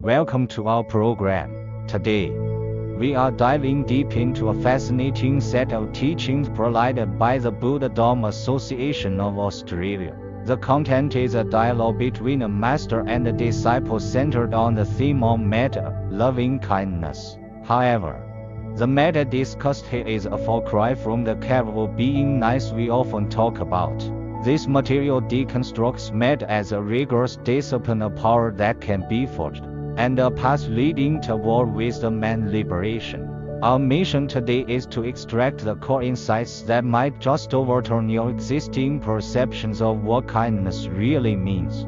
Welcome to our program. Today, we are diving deep into a fascinating set of teachings provided by the Buddha Dharma Association of Australia. The content is a dialogue between a master and a disciple centered on the theme of metta, loving kindness. However, the metta discussed here is a far cry from the capable being nice we often talk about. This material deconstructs metta as a rigorous discipline of power that can be forged, and a path leading toward wisdom and liberation. Our mission today is to extract the core insights that might just overturn your existing perceptions of what kindness really means.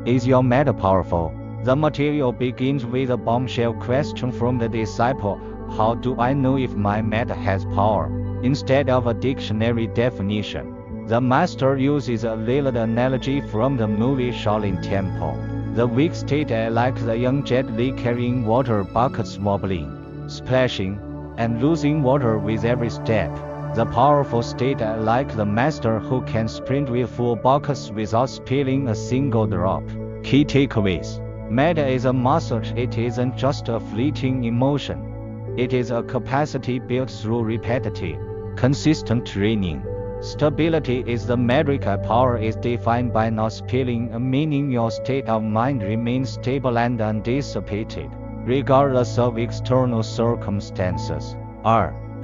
Is your metta powerful? The material begins with a bombshell question from the disciple: how do I know if my metta has power? Instead of a dictionary definition, the master uses a little analogy from the movie Shaolin Temple. The weak state like the young Jet Li carrying water buckets wobbling, splashing, and losing water with every step. The powerful state like the master who can sprint with full buckets without spilling a single drop. Key takeaways. Metta is a muscle. It isn't just a fleeting emotion. It is a capacity built through repetitive, consistent training. Stability is the metric. Power is defined by not spilling, meaning your state of mind remains stable and undissipated, regardless of external circumstances.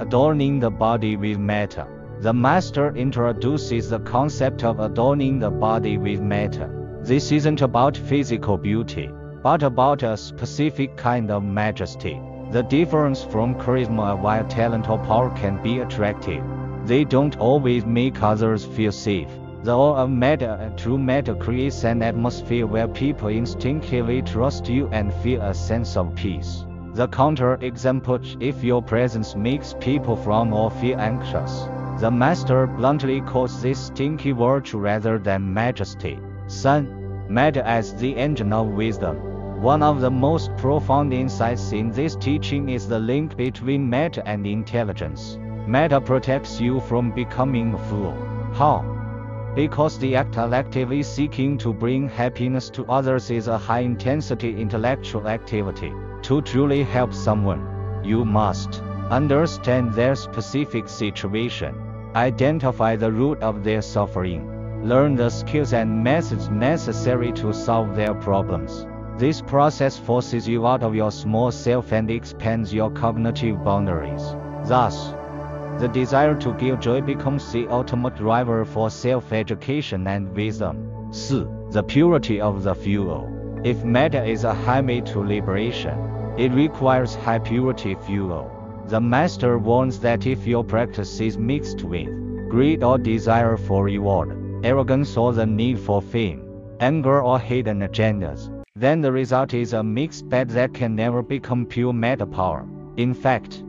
Adorning the body with metta. The master introduces the concept of adorning the body with metta. This isn't about physical beauty, but about a specific kind of majesty. The difference from charisma. While talent or power can be attractive, they don't always make others feel safe. The awe of metta, true metta, creates an atmosphere where people instinctively trust you and feel a sense of peace. The counter-example: if your presence makes people frown or feel anxious, the master bluntly calls this stinky virtue rather than majesty. Metta as the engine of wisdom. One of the most profound insights in this teaching is the link between metta and intelligence. Metta protects you from becoming a fool. How? Because the act of actively seeking to bring happiness to others is a high-intensity intellectual activity. To truly help someone, you must understand their specific situation, identify the root of their suffering, learn the skills and methods necessary to solve their problems. This process forces you out of your small self and expands your cognitive boundaries. Thus, the desire to give joy becomes the ultimate driver for self-education and wisdom. The purity of the fuel. If metta is a highway to liberation, it requires high purity fuel. The master warns that if your practice is mixed with greed or desire for reward, arrogance or the need for fame, anger or hidden agendas, then the result is a mixed bag that can never become pure metta power. In fact,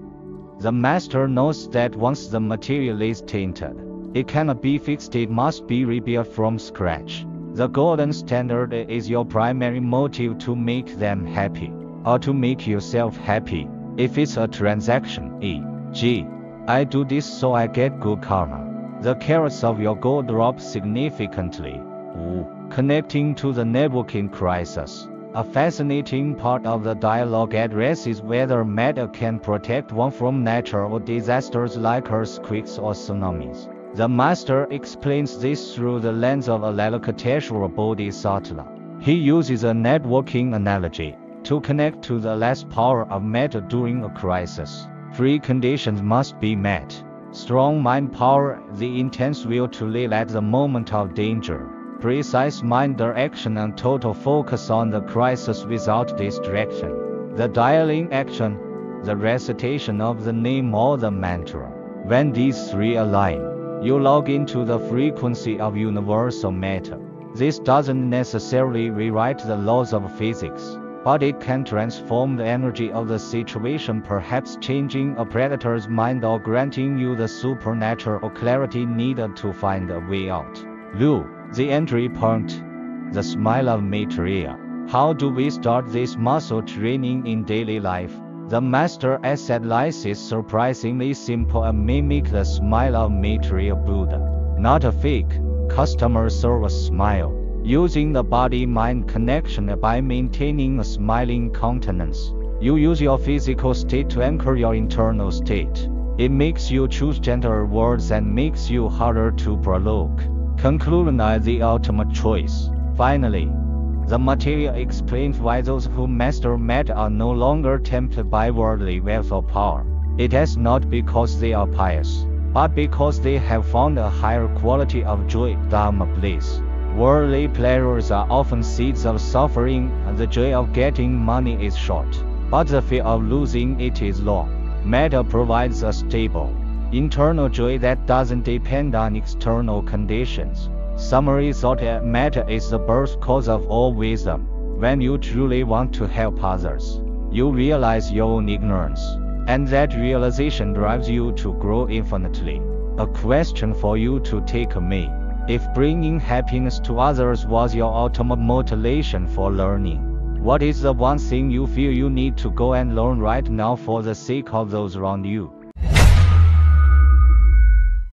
the master knows that once the material is tainted, it cannot be fixed. It must be rebuilt from scratch. The golden standard is your primary motive to make them happy, or to make yourself happy. If it's a transaction, e.g., I do this so I get good karma, the carrots of your goal drop significantly. Connecting to the networking crisis. A fascinating part of the dialogue addresses whether metta can protect one from natural disasters like earthquakes or tsunamis. The master explains this through the lens of Alalakateshvara Bodhisattva. He uses a networking analogy to connect to the last power of metta during a crisis. Three conditions must be met: strong mind power, the intense will to live at the moment of danger, precise mind direction and total focus on the crisis without distraction, the dialing action, the recitation of the name or the mantra. When these three align, you log into the frequency of universal metta. This doesn't necessarily rewrite the laws of physics, but it can transform the energy of the situation, perhaps changing a predator's mind or granting you the supernatural clarity needed to find a way out. The entry point. The smile of Maitreya. How do we start this muscle training in daily life? The master advice is surprisingly simple: mimic the smile of Maitreya Buddha. Not a fake, customer service smile. using the body-mind connection by maintaining a smiling countenance. You use your physical state to anchor your internal state. It makes you choose gentler words and makes you harder to provoke. Conclusion is the ultimate choice. Finally, the material explains why those who master Metta are no longer tempted by worldly wealth or power. It is not because they are pious, but because they have found a higher quality of joy, Dharma bliss. Worldly pleasures are often seeds of suffering, and the joy of getting money is short, but the fear of losing it is long. Metta provides a stable, internal joy that doesn't depend on external conditions. Summary thought: Metta is the birth cause of all wisdom. When you truly want to help others, you realize your own ignorance, and that realization drives you to grow infinitely. A question for you to take away: if bringing happiness to others was your ultimate motivation for learning, what is the one thing you feel you need to go and learn right now for the sake of those around you?